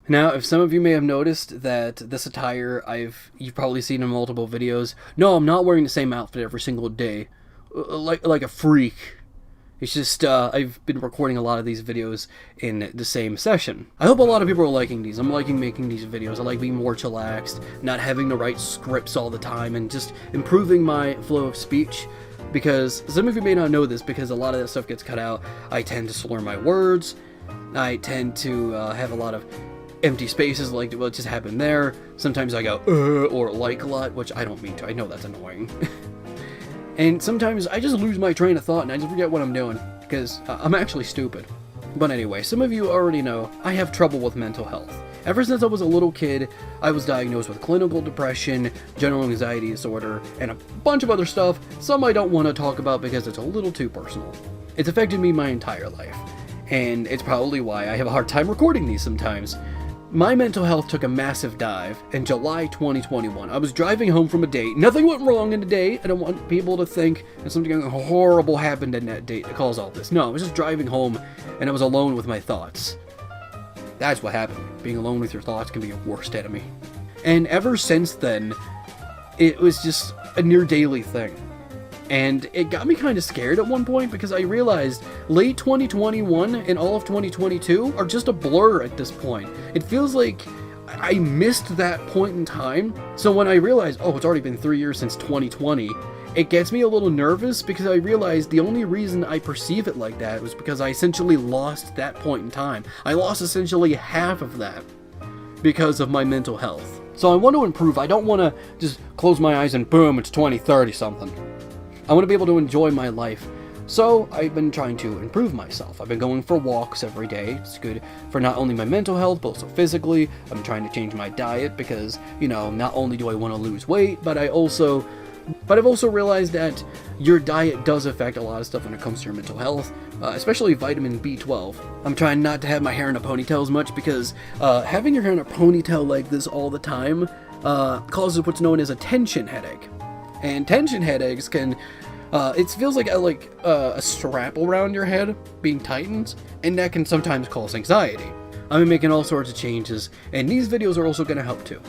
Now, if some of you may have noticed that this attire you've probably seen in multiple videos. No, I'm not wearing the same outfit every single day, like a freak. It's just, I've been recording a lot of these videos in the same session. I hope a lot of people are liking these. I'm liking making these videos. I like being more chillaxed, not having to write scripts all the time, and just improving my flow of speech. Because some of you may not know this, because a lot of that stuff gets cut out. I tend to slur my words. I tend to have a lot of empty spaces, like what just happened there. Sometimes I go, or like a lot, which I don't mean to. I know that's annoying. And sometimes I just lose my train of thought and I just forget what I'm doing, because I'm actually stupid. But anyway, some of you already know I have trouble with mental health. Ever since I was a little kid, I was diagnosed with clinical depression, general anxiety disorder, and a bunch of other stuff, some I don't want to talk about because it's a little too personal. It's affected me my entire life, and it's probably why I have a hard time recording these sometimes. My mental health took a massive dive in July 2021. I was driving home from a date. Nothing went wrong in the date. I don't want people to think that something horrible happened in that date that caused all this. No, I was just driving home and I was alone with my thoughts. That's what happened. Being alone with your thoughts can be your worst enemy. And ever since then, it was just a near daily thing. And it got me kind of scared at one point, because I realized late 2021 and all of 2022 are just a blur at this point. It feels like I missed that point in time. So when I realized, oh, it's already been 3 years since 2020, it gets me a little nervous, because I realized the only reason I perceive it like that was because I essentially lost that point in time. I lost essentially half of that because of my mental health. So I want to improve. I don't want to just close my eyes and boom, it's 2030 something. I want to be able to enjoy my life. So I've been trying to improve myself. I've been going for walks every day. It's good for not only my mental health, but also physically. I'm trying to change my diet because, not only do I want to lose weight, but I've also realized that your diet does affect a lot of stuff when it comes to your mental health, especially vitamin B12. I'm trying not to have my hair in a ponytail as much, because having your hair in a ponytail like this all the time causes what's known as a tension headache. And tension headaches can, it feels like a strap around your head being tightened, and that can sometimes cause anxiety. I've been making all sorts of changes, and these videos are also going to help too.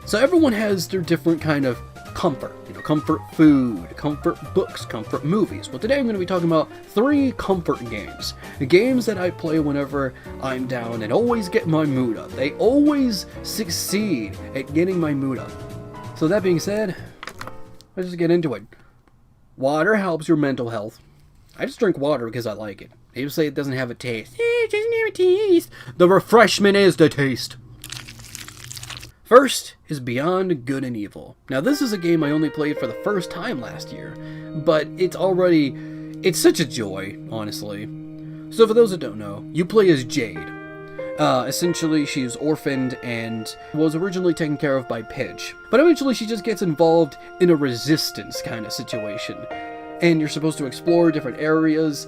So everyone has their different kind of comfort, comfort food, comfort books, comfort movies. Well, today I'm going to be talking about 3 comfort games. The games that I play whenever I'm down and always get my mood up. They always succeed at getting my mood up. So that being said, let's just get into it. Water helps your mental health. I just drink water because I like it. People say it doesn't have a taste. It doesn't have a taste. The refreshment is the taste. First is Beyond Good and Evil. Now this is a game I only played for the first time last year, but it's such a joy, honestly. So for those that don't know, you play as Jade. Essentially, she's orphaned and was originally taken care of by Pidge. But eventually she just gets involved in a resistance kind of situation. And you're supposed to explore different areas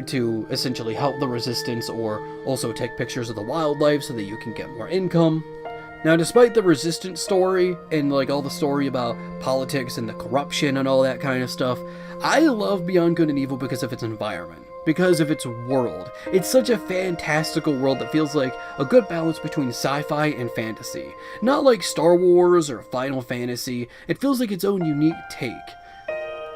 to essentially help the resistance, or also take pictures of the wildlife so that you can get more income. Now, despite the resistance story and all the story about politics and the corruption and all that kind of stuff, I love Beyond Good and Evil because of its environment. Because of its world. It's such a fantastical world that feels like a good balance between sci-fi and fantasy. Not like Star Wars or Final Fantasy, it feels like its own unique take.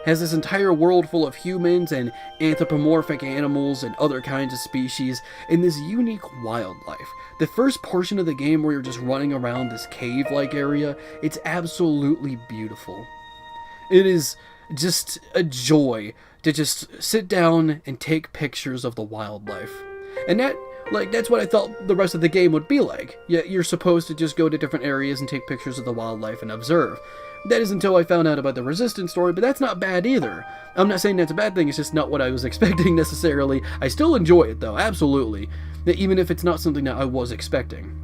Has this entire world full of humans and anthropomorphic animals and other kinds of species, and this unique wildlife. The first portion of the game where you're just running around this cave-like area, it's absolutely beautiful. It is just a joy to just sit down and take pictures of the wildlife. And that's what I thought the rest of the game would be like. Yet you're supposed to just go to different areas and take pictures of the wildlife and observe. That is until I found out about the resistance story, but that's not bad either. I'm not saying that's a bad thing, it's just not what I was expecting necessarily. I still enjoy it though, absolutely. Even if it's not something that I was expecting.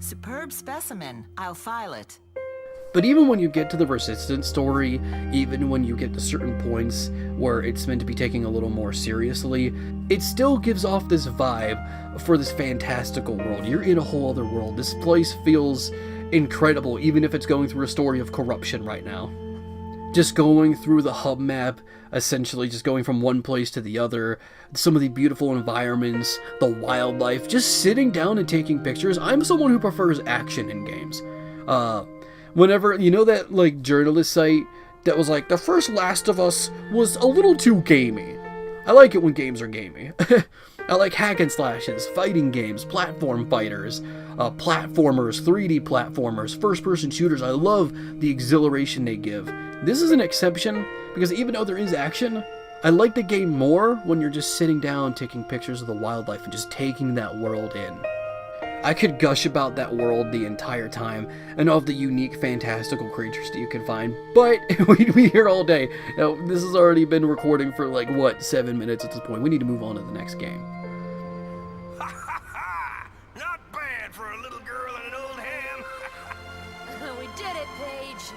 Superb specimen. I'll file it. But even when you get to the resistance story, even when you get to certain points where it's meant to be taken a little more seriously, it still gives off this vibe for this fantastical world. You're in a whole other world. This place feels incredible, even if it's going through a story of corruption right now. just going through the hub map, essentially just going from one place to the other, some of the beautiful environments, the wildlife, just sitting down and taking pictures. I'm someone who prefers action in games. Whenever, you know that, like, journalist site that was like, the first Last of Us was a little too gamey. I like it when games are gamey. I like hack and slashes, fighting games, platform fighters, platformers, 3D platformers, first-person shooters. I love the exhilaration they give. This is an exception, because even though there is action, I like the game more when you're just sitting down taking pictures of the wildlife and just taking that world in. I could gush about that world the entire time and all of the unique, fantastical creatures that you can find, but we'd be here all day. Now, this has already been recording for like, what, 7 minutes at this point. We need to move on to the next game. Ha ha ha! Not bad for a little girl and an old ham. We did it, Paige.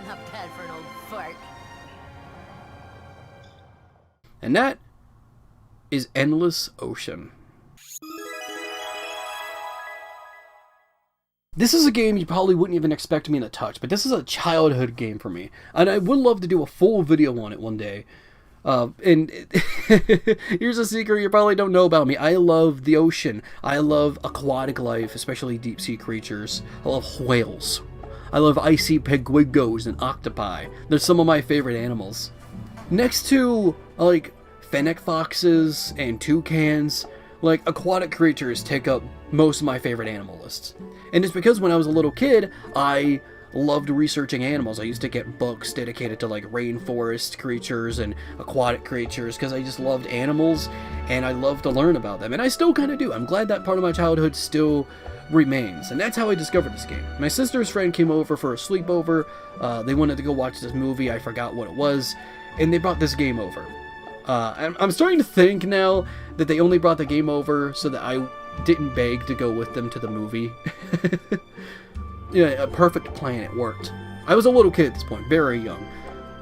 Not bad for an old fart. And that is Endless Ocean. This is a game you probably wouldn't even expect me to touch, but this is a childhood game for me, and I would love to do a full video on it one day. And here's a secret you probably don't know about me. I love the ocean. I love aquatic life, especially deep sea creatures. I love whales. I love icy penguins and octopi. They're some of my favorite animals. Next to, like, fennec foxes and toucans, like, aquatic creatures take up most of my favorite animal lists. And it's because when I was a little kid, I loved researching animals. I used to get books dedicated to, like, rainforest creatures and aquatic creatures because I just loved animals and I loved to learn about them. And I still kind of do. I'm glad that part of my childhood still remains. And that's how I discovered this game. My sister's friend came over for a sleepover. They wanted to go watch this movie. I forgot what it was. And they brought this game over. I'm starting to think now that they only brought the game over so that I didn't beg to go with them to the movie. Yeah, a perfect plan. It worked. I was a little kid at this point, very young,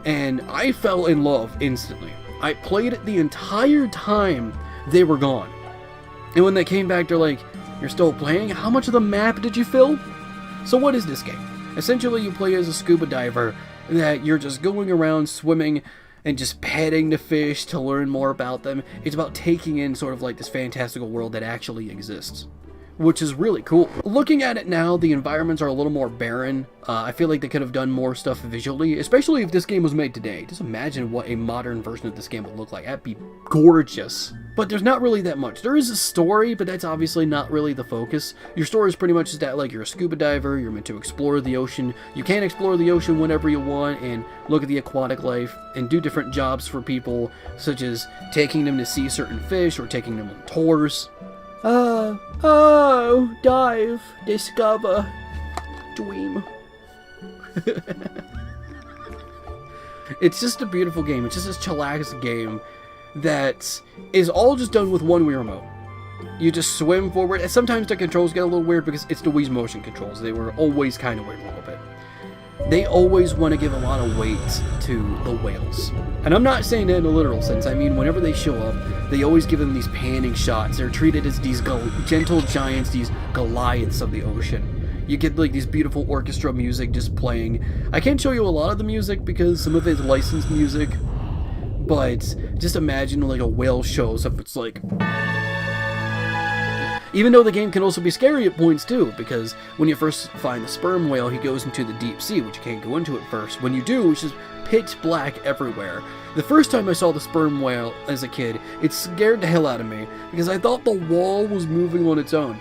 and I fell in love instantly. I played it the entire time they were gone. And when they came back, they're like, "You're still playing? How much of the map did you fill?" So what is this game? Essentially, you play as a scuba diver that you're just going around swimming and just petting the fish to learn more about them. It's about taking in sort of like this fantastical world that actually exists, which is really cool. Looking at it now, the environments are a little more barren. I feel like they could have done more stuff visually, especially if this game was made today. Just imagine what a modern version of this game would look like. That'd be gorgeous. But there's not really that much. There is a story, but that's obviously not really the focus. Your story is pretty much just that, like, you're a scuba diver, you're meant to explore the ocean. You can explore the ocean whenever you want and look at the aquatic life and do different jobs for people, such as taking them to see certain fish or taking them on tours. Dive, discover, dream. It's just a beautiful game. It's just this chillax game that is all just done with one Wii remote. You just swim forward, and sometimes the controls get a little weird because it's the Wii's motion controls. They were always kind of weird a little bit. They always want to give a lot of weight to the whales. And I'm not saying that in a literal sense. I mean, whenever they show up, they always give them these panning shots. They're treated as these gentle giants, these Goliaths of the ocean. You get, like, these beautiful orchestra music just playing. I can't show you a lot of the music because some of it's licensed music. But just imagine, like, a whale shows up. It's like... Even though the game can also be scary at points too, because when you first find the sperm whale, he goes into the deep sea, which you can't go into at first. When you do, it's just pitch black everywhere. The first time I saw the sperm whale as a kid, it scared the hell out of me, because I thought the wall was moving on its own.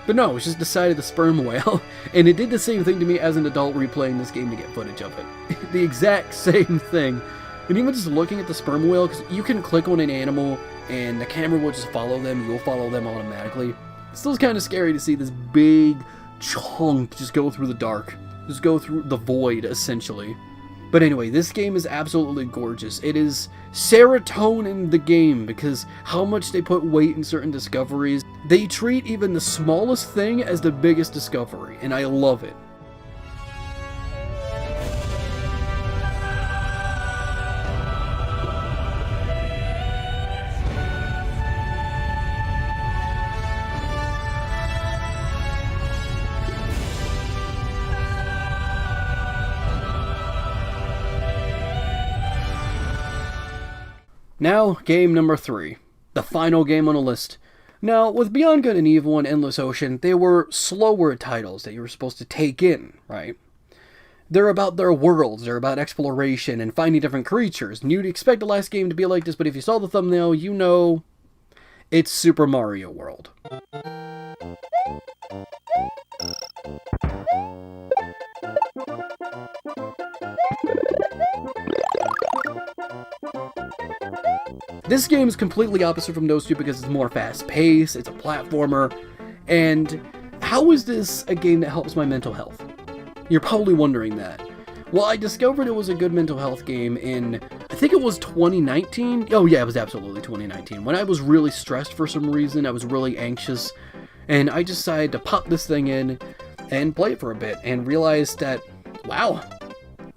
But no, it's just the side of the sperm whale, and it did the same thing to me as an adult replaying this game to get footage of it. The exact same thing. And even just looking at the sperm whale, because you can click on an animal and the camera will just follow them, you'll follow them automatically. It's still kind of scary to see this big chunk just go through the dark. Just go through the void, essentially. But anyway, this game is absolutely gorgeous. It is serotonin the game, because how much they put weight in certain discoveries. They treat even the smallest thing as the biggest discovery, and I love it. Now, game number 3. The final game on the list. Now, with Beyond Good and Evil and Endless Ocean, they were slower titles that you were supposed to take in, right? They're about their worlds, they're about exploration and finding different creatures. And you'd expect the last game to be like this, but if you saw the thumbnail, you know it's Super Mario World. This game is completely opposite from those two because it's more fast-paced, it's a platformer, and how is this a game that helps my mental health? You're probably wondering that. Well, I discovered it was a good mental health game in, I think it was 2019? Oh yeah, it was absolutely 2019. When I was really stressed for some reason, I was really anxious, and I decided to pop this thing in and play it for a bit, and realized that, wow,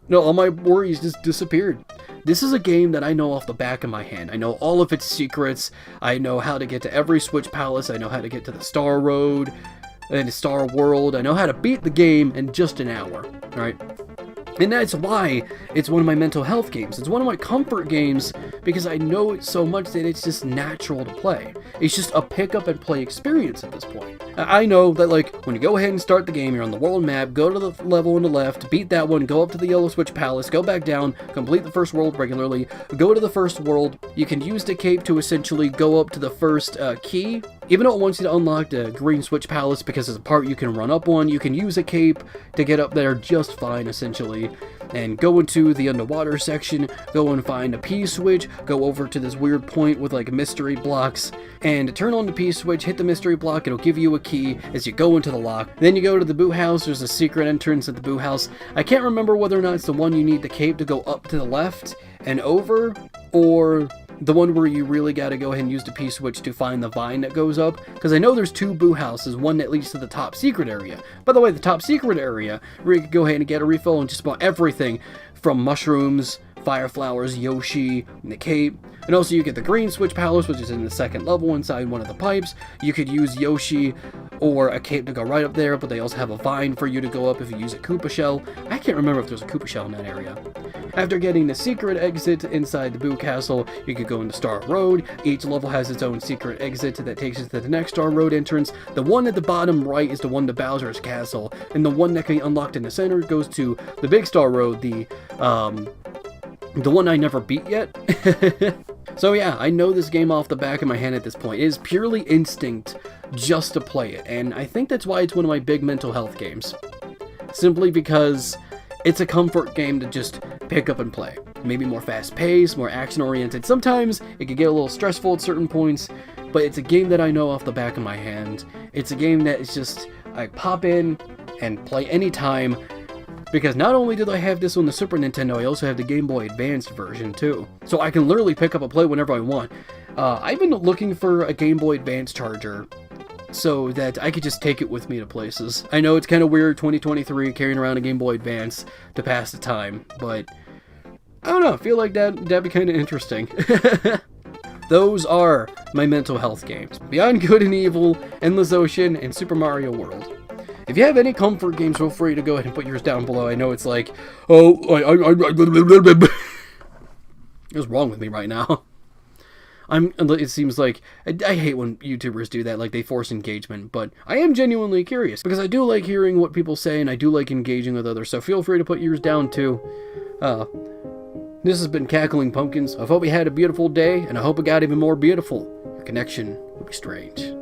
no, all my worries just disappeared. This is a game that I know off the back of my hand. I know all of its secrets. I know how to get to every Switch Palace. I know how to get to the Star Road and Star World. I know how to beat the game in just an hour, right? And that's why it's one of my mental health games. It's one of my comfort games because I know it so much that it's just natural to play. It's just a pick up and play experience at this point. I know that, like, when you go ahead and start the game, you're on the world map, go to the level on the left, beat that one, go up to the Yellow Switch Palace, go back down, complete the first world regularly, go to the first world. You can use the cape to essentially go up to the first key. Even though it wants you to unlock the Green Switch Palace because it's a part you can run up on, you can use a cape to get up there just fine, essentially. And go into the underwater section, go and find a P-switch, go over to this weird point with like mystery blocks, and turn on the P-switch, hit the mystery block, it'll give you a key as you go into the lock. Then you go to the boot house, there's a secret entrance at the boot house. I can't remember whether or not it's the one you need the cape to go up to the left and over, or the one where you really gotta go ahead and use the P-switch to find the vine that goes up, because I know there's 2 boo houses, one that leads to the top secret area. By the way, the top secret area, where you can go ahead and get a refill on just about everything, from mushrooms, fire flowers, Yoshi, and the cape. And also you get the Green Switch Palace, which is in the second level inside one of the pipes. You could use Yoshi or a cape to go right up there, but they also have a vine for you to go up if you use a Koopa Shell. I can't remember if there's a Koopa Shell in that area. After getting the secret exit inside the Boo Castle, you could go into Star Road. Each level has its own secret exit that takes you to the next Star Road entrance. The one at the bottom right is the one to Bowser's Castle, and the one that can be unlocked in the center goes to the Big Star Road, the one I never beat yet. So yeah, I know this game off the back of my hand at this point. It is purely instinct just to play it, and I think that's why it's one of my big mental health games. Simply because it's a comfort game to just pick up and play. Maybe more fast-paced, more action-oriented. Sometimes it can get a little stressful at certain points, but it's a game that I know off the back of my hand. It's a game that is just, I pop in and play anytime, because not only did I have this on the Super Nintendo, I also have the Game Boy Advanced version too. So I can literally pick up and play whenever I want. I've been looking for a Game Boy Advance charger so that I could just take it with me to places. I know it's kind of weird, 2023, carrying around a Game Boy Advance to pass the time, but I don't know, I feel like that'd be kind of interesting. Those are my mental health games. Beyond Good and Evil, Endless Ocean, and Super Mario World. If you have any comfort games, feel free to go ahead and put yours down below. I know it's like, oh, what's wrong with me right now? It seems like, I hate when YouTubers do that, like they force engagement, but I am genuinely curious, because I do like hearing what people say, and I do like engaging with others, so feel free to put yours down too. This has been Cackling Pumpkins. I hope you had a beautiful day, and I hope it got even more beautiful. Your connection will be strange.